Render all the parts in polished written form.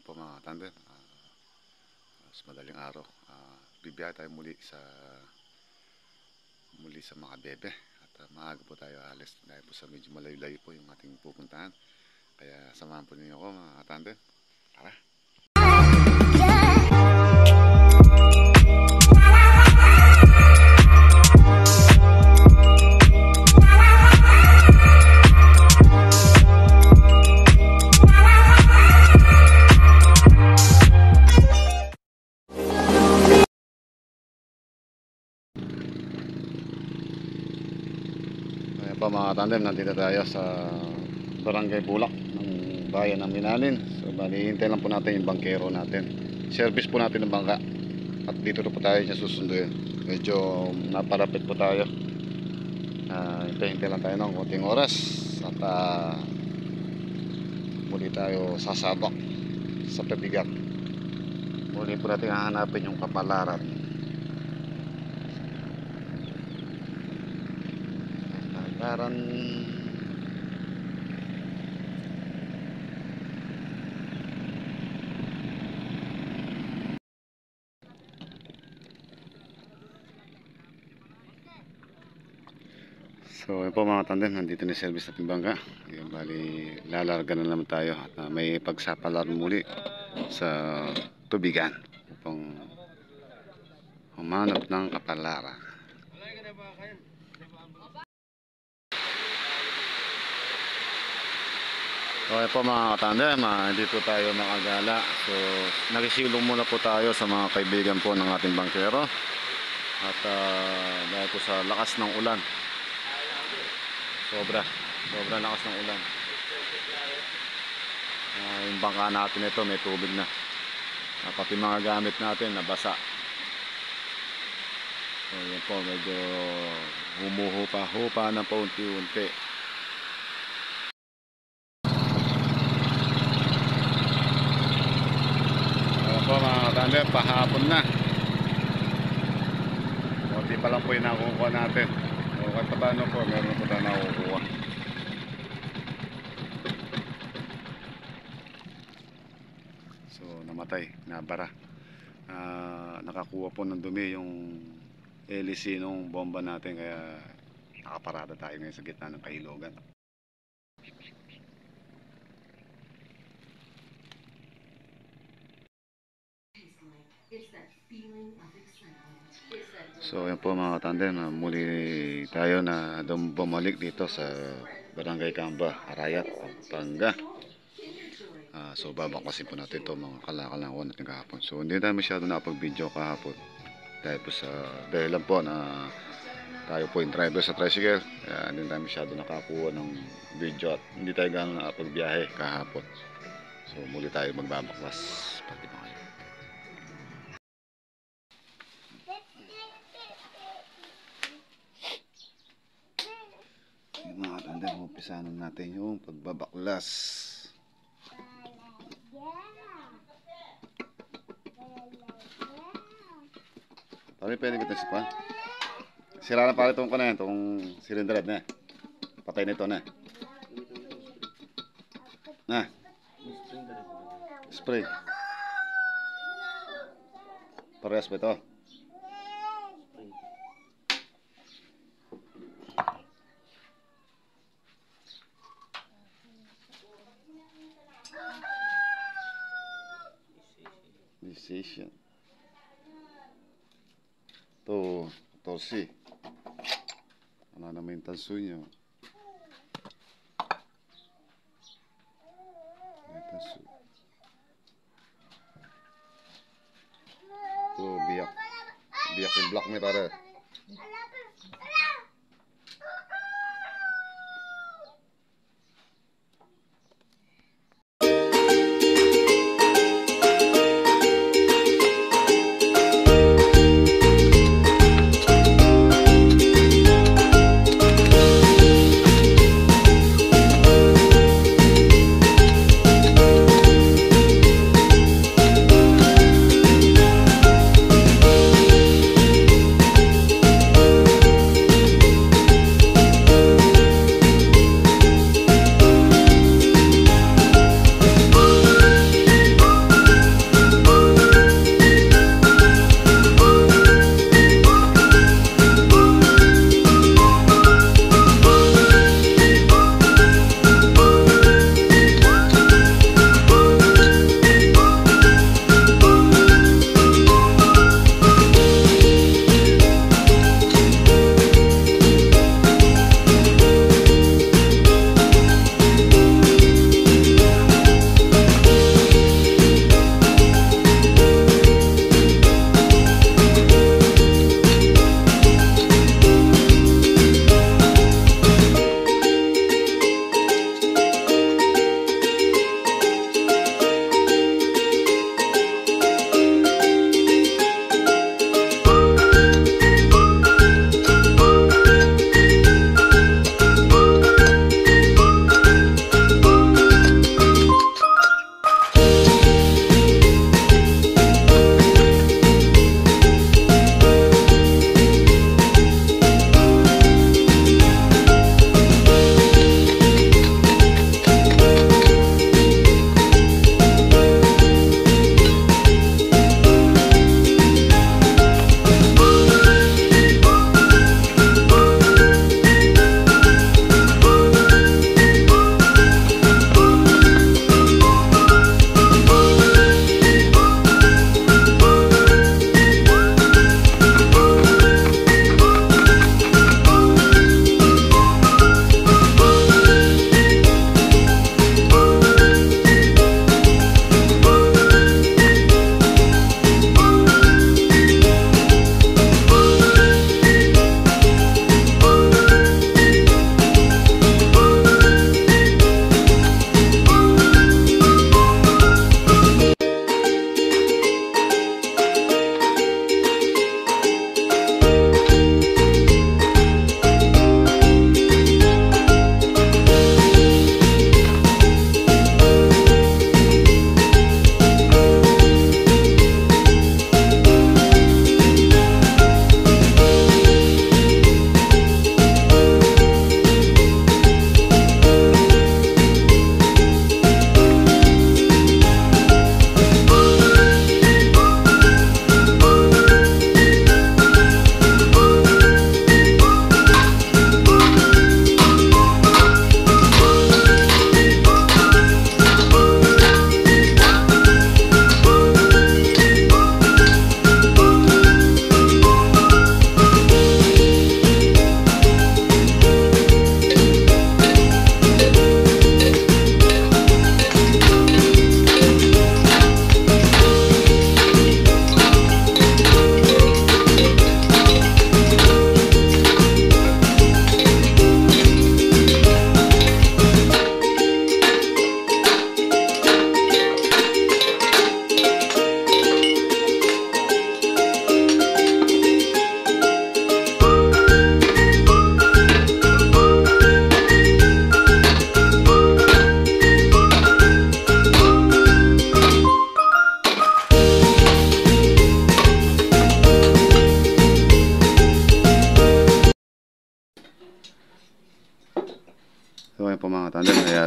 po mga tandem, mas madaling araw, bibiyahe tayo muli sa mga bebe at maaga po tayo alis dahil po sa medyo malayo-layo po yung ating pupuntahan, kaya samahan po ninyo ako mga tandem. Tara! Mga tandem, nandito tayo sa Barangay Bulak ng bayan ng Minanin. So bali, hintay lang po natin yung bangkero natin, service po natin ng bangka, at dito po tayo niya susunduin. Medyo naparapit po tayo, hintay lang tayo ng konting oras at muli tayo sasabak sa Tubigan. Muli po natin hahanapin yung kapalaran. So yun po mga tandem, nandito na service natin bangka. Yung bali, lalarga na naman tayo at may pagsapalar muli sa Tubigan upang humanap ng kapalaran. Okay po mga katandem, dito tayo makagala. So nakisilong muna po tayo sa mga kaibigan po ng ating bangkero. At dahil po sa lakas ng ulan, sobra lakas ng ulan, yung bangka natin ito may tubig na, pati mga gamit natin nabasa. So yan po, medyo humuhupa-hupa na po unti-unti. Po mga tandem, pahapon na, konti pa lang po yung nakukuha natin. O kahit paano po, meron po tayo nakukuha. So namatay, nabara, nakakuha po ng dumi yung LC nung bomba natin, kaya nakaparada tayo ngayon sa gitna ng Kahilogan. So yan po mga tandem, muli tayo na bumalik dito sa Barangay Kamba, Arayat, Pampanga. So babangkasin po natin ito mga kalakalangan natin kahapon. So hindi tayo masyado nakapag-video kahapon dahil lang po na tayo po yung driver sa tricycle, kaya hindi tayo masyado nakakuha ng video at hindi tayo gano'n nakapagbiyahe kahapon. So muli tayo magbabaklas pati mga yun. Yung mga tandem, umpisahan natin yung pagbabaklas. Pare, pwede ko ito si Kwan. Sira na pare itong ko na yan, itong cylinder na. Patay na ito na. Na. Spray. Parehas ba ito? Decision. Ito, 14. Ano naman yung tanso nyo? May tanso. Ito, biyak. Biyak yung block may pare.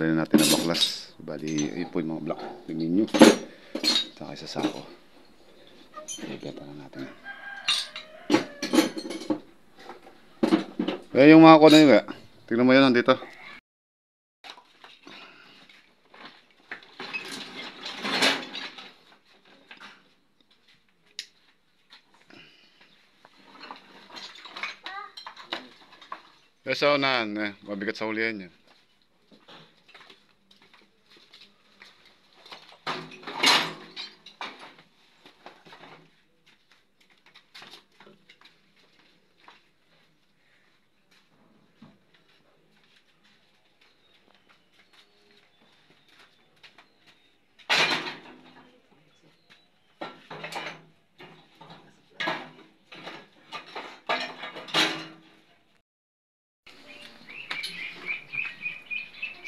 rin natin na baklas. Bali, yun po yung mga block. Tingin nyo. Saka isa sako. Ibeta na natin. Yung mga ko na yun, tingnan mo yun nandito. Sa unahan, mabigat sa hulihan yan.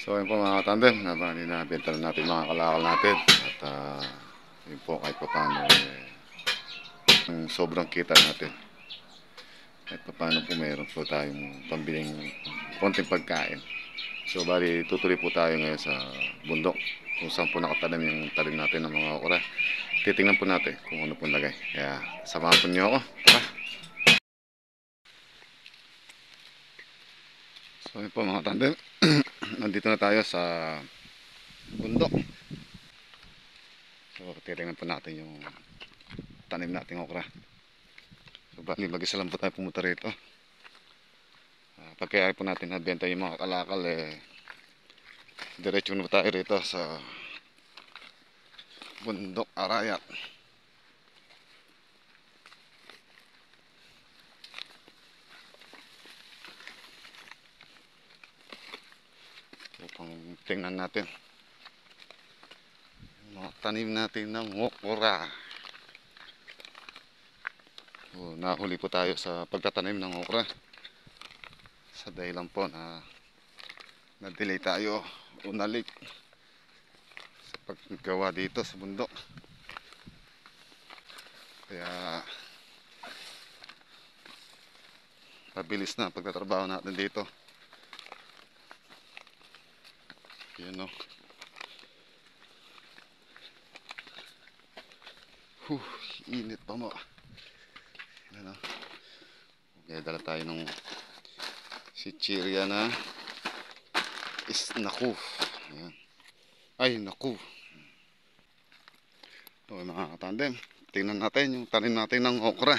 So yun po mga katandem, nabenta na natin mga kalakal natin. At yun po kahit pa paano sobrang kita natin. Kahit pa paano po meron po tayong pambiling konting pagkain. So bali tutuloy po tayo ngayon sa bundok kung saan po nakatanim yung talim natin ng mga okra. Titingnan po natin kung ano po lagay. Kaya samahan po niyo ako. Tara! So yun po mga katandem. Nandito na tayo sa bundok. So titingnan po natin yung tanim nating okra. So bali mag-isa lang po tayo pumunta rito. Pagkaya po natin nabenta yung mga kalakal diretso na po tayo rito sa bundok Arayat. Upang tingnan natin mga tanim natin ng okra. So, nahuli po tayo sa pagtatanim ng okra sa dahilan po na na-delay tayo unalik sa paggawa dito sa bundok. Kaya pabilis na pagtatrabaho natin dito. Yan o. Init pa mo. Yan o. Kaya dala tayo ng Sichiria na naku. Ayan. Ay naku. So mga katandem, tingnan natin yung tanim natin ng okra.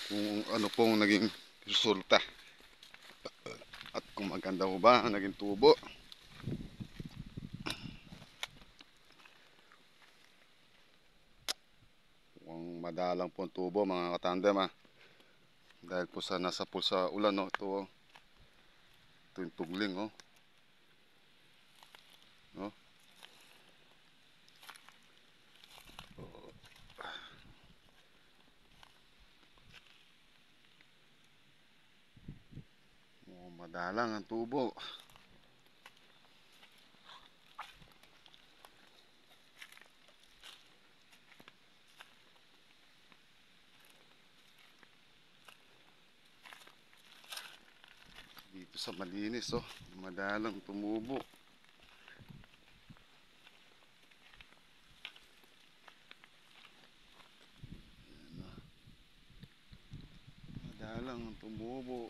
Kung ano pong naging resulta. At kung maganda ho ba ang naging tubo. Kung madalang po ang tubo mga katandem dahil po sa nasa po sa ulan ito yung tugling no. Madalang ang tubo. Dito sa malinis madalang tumubo. Madalang tumubo.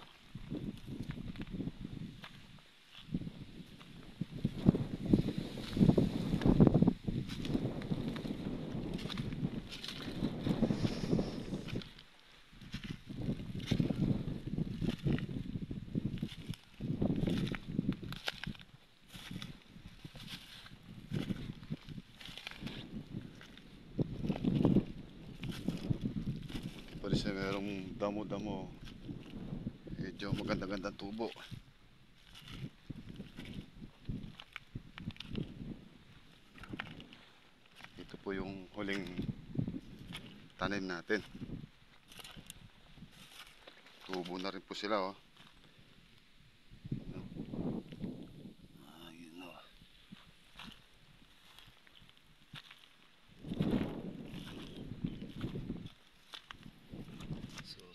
Siya merong damo-damo, medyo maganda-gandang tubo. Ito po yung huling tanim natin. Tubo na rin po sila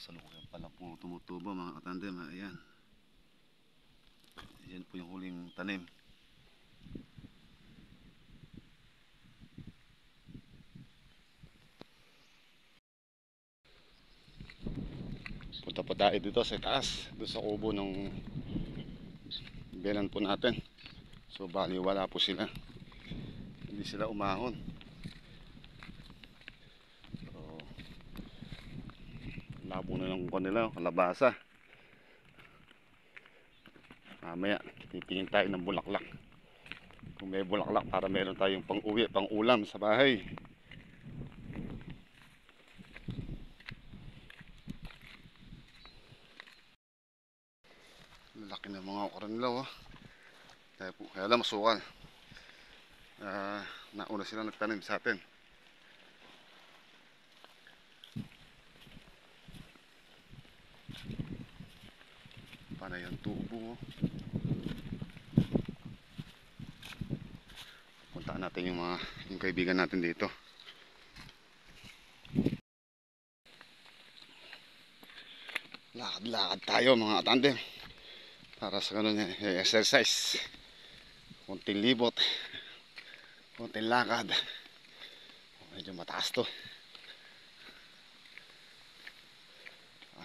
salukuyan pala po tumutubo mga katandem. Ayan. Ayan po yung huling tanim. Punta po tayo dito sa taas, doon sa kubo ng biyanan po natin. So bali wala po sila, hindi sila umahon. So labo na lang ko nila, kalabasa. Mamaya titingin tayo ng bulaklak, kung may bulaklak, para meron tayong pang uwi, pang ulam sa bahay. Laki ng mga okra nila, oh. Kaya lang masukal. Nauna sila nagtanim sa atin. Panay ang tubo, oh. Puntaan natin yung kaibigan natin dito. Lakad-lakad tayo mga katandem, para sa ganun exercise. Konting libot, konting lakad. Medyo mataas to.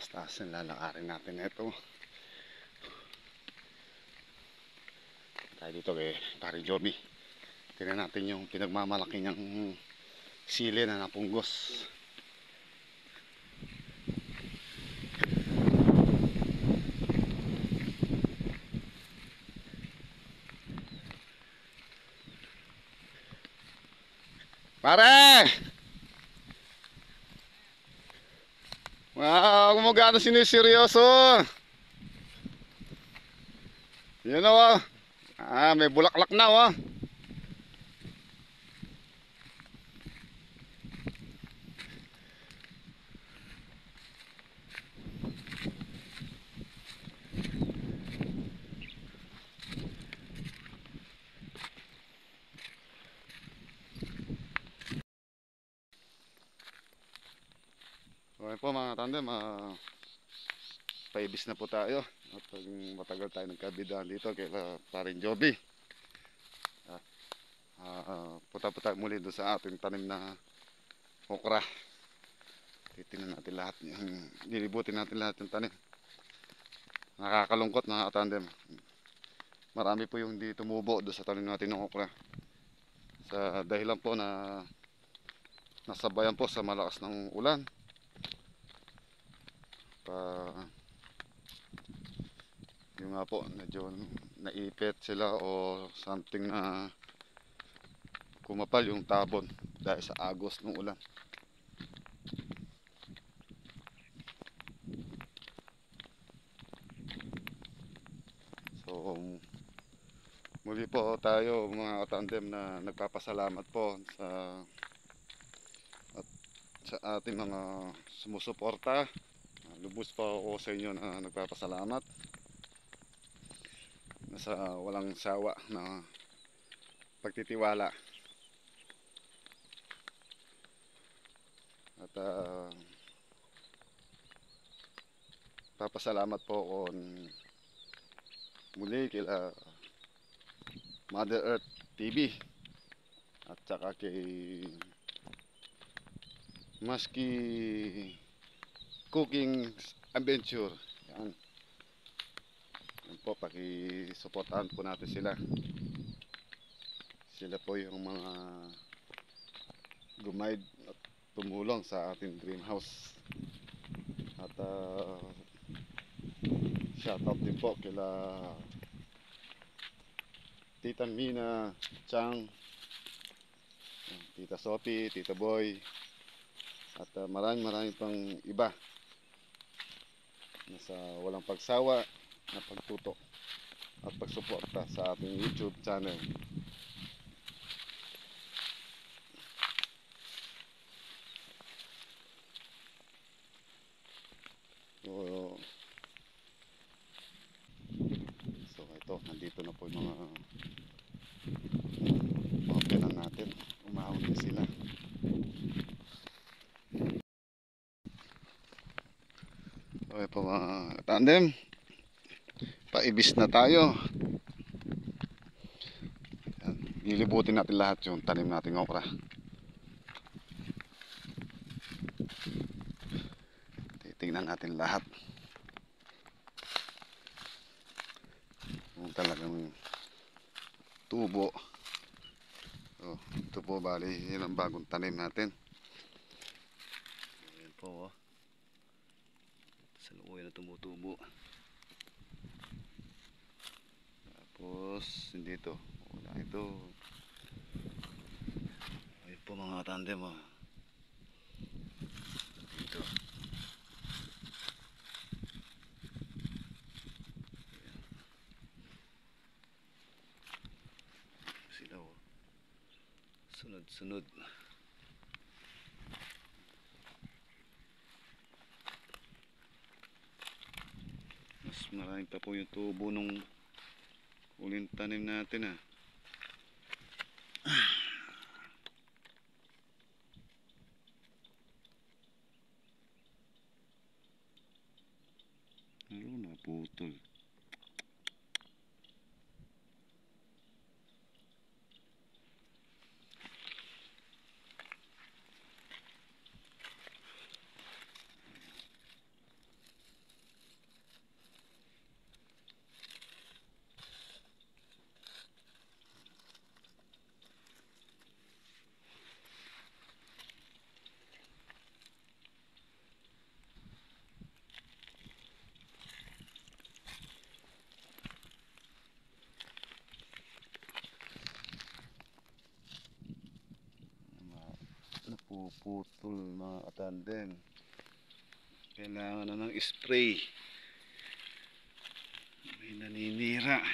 Taas yung lalakarin natin. Ito tayo dito kay Pare Joby. Tingnan natin yung pinagmamalaki niyang sili na napunggos. Pare! Wow, kung magano siniseryoso. Yun o, oh. May bulaklak na, oh. Okay po mga tandem, paibis na po tayo. At matagal tayo nagkabidahan dito kay Paring Joby. Punta po tayo muli doon sa ating tanim na okra. Titingnan natin lahat, nilibutin natin lahat ng tanim. Nakakalungkot mga tandem. Marami po yung hindi tumubo doon sa tanim natin ng okra. Sa dahilan po na nasabayan po sa malakas ng ulan. Yung nga po, medyo naipit sila o something na kumapal yung tabon dahil sa agos ng ulan. So muli po tayo mga katandem na nagpapasalamat po sa ating mga sumusuporta. Lubos po ako sa inyo na nagpapasalamat na sa walang sawa na pagtitiwala. At papasalamat po ako muli kila Mother Earth TV at saka kay Maski Cooking Adventure. Yan. Yan po, pakisuportahan po natin sila. Sila po yung mga gumaid at tumulong sa ating dream house. At shoutout din po kila Tita Mina, Chang, Tita Sophie, Tita Boy, at maraming pang iba na sa walang pagsawa na pagtutok at pagsuporta sa ating YouTube channel. So ito, nandito na po yung mga pinan natin. Umahon na sila. Okay po mga tandem, paibis na tayo. Lilibutin natin lahat yung tanim nating okra. Titingnan natin lahat. talagang tubo. Oh, ito po bali, yun ang bagong tanim natin. Ayan po, oh. Sa lukuyan na tumutubo. Tapos, hindi ito. Wala ito. Ayun po mga tandem, oh. Dito. Sila, oh. Sunod-sunod. Mas marami pa po yung tubo nung uling tanim natin, ah. Ano, naputol. Napuputol mga katandem. Kailangan na ng spray. May naninira.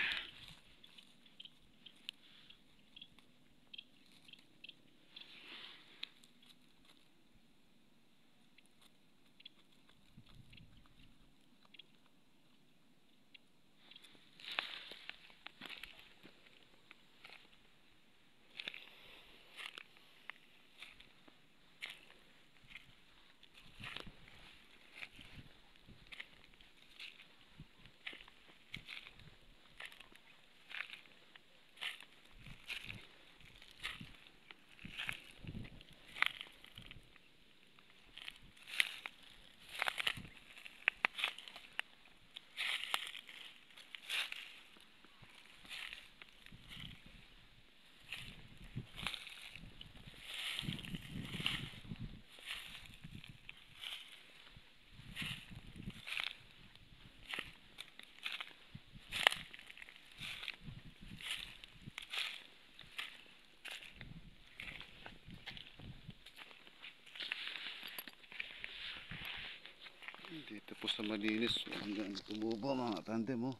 Dito po sa malinis, hanggang tumubo mga tandem, oh.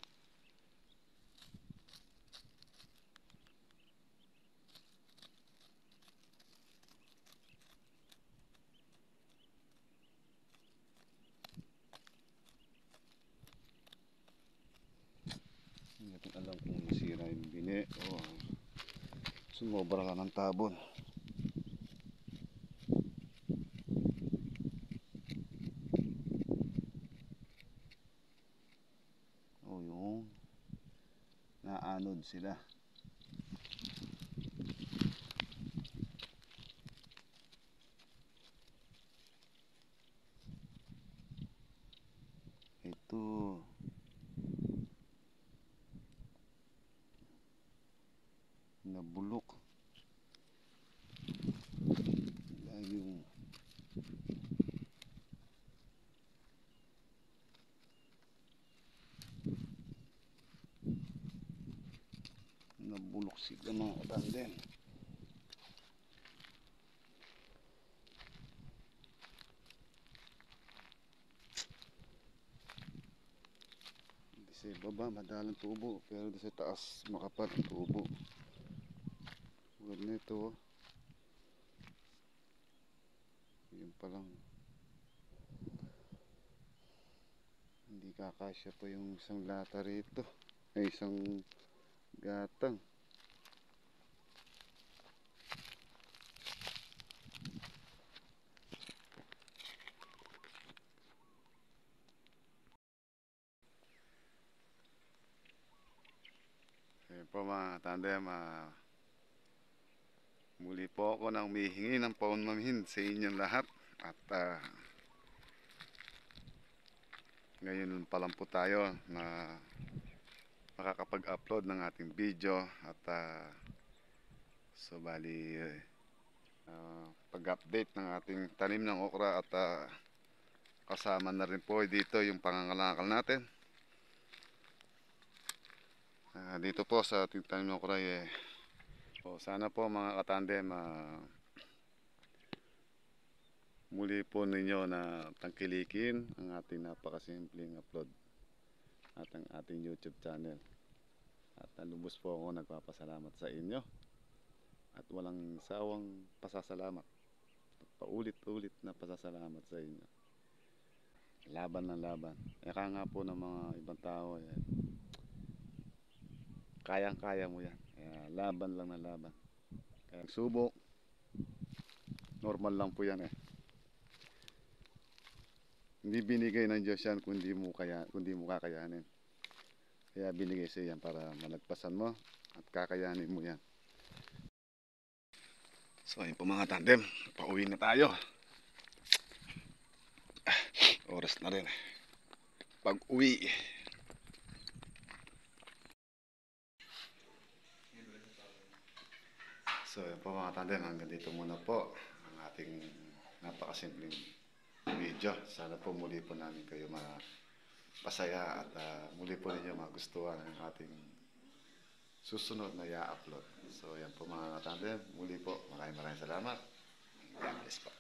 Hindi natin alam kung nasira yung bini o sumobra ka ng tabon. O yung naanod sila. Ito nabulok yung nabulok sila mga katandem. Hindi sa baba madalang tubo, pero sa taas makapal ang tubo. Huwag nito, yun palang hindi kakasya pa yung isang lata rito, ay isang gatang. Ayun po mga tandem, muli po ako nang humihingi ng paunmahin sa inyong lahat. At ngayon pa lang po tayo na makakapag-upload ng ating video at so bali pag-update ng ating tanim ng okra at kasama na rin po dito yung pangangalakal natin. Dito po sa ating tanim ng okra so sana po mga katandem muli po ninyo na tangkilikin ang ating napakasimpleng upload at ang ating YouTube channel. At lubos po ako nagpapasalamat sa inyo at walang sawang pasasalamat, paulit-ulit na pasasalamat sa inyo. Laban ng laban. Eka nga po ng mga ibang tao kayang-kaya mo yan. Laban lang na laban. Kaya subok, normal lang po yan Hindi binigay ng Diyos yan kung di mo kakayanin. Kaya binigay sa yan para malagpasan mo at kakayanin mo yan. So ayun po mga tandem, pauwi na tayo. Oras na rin pag-uwi. So ayun po mga tandem, hanggang dito muna po ang ating napakasimpleng video. Sana po muli po namin kayo mapasaya at muli po ninyo magustuhan ang ating susunod na i-upload. So yan po mga tandem, muli po maraming salamat. God bless po.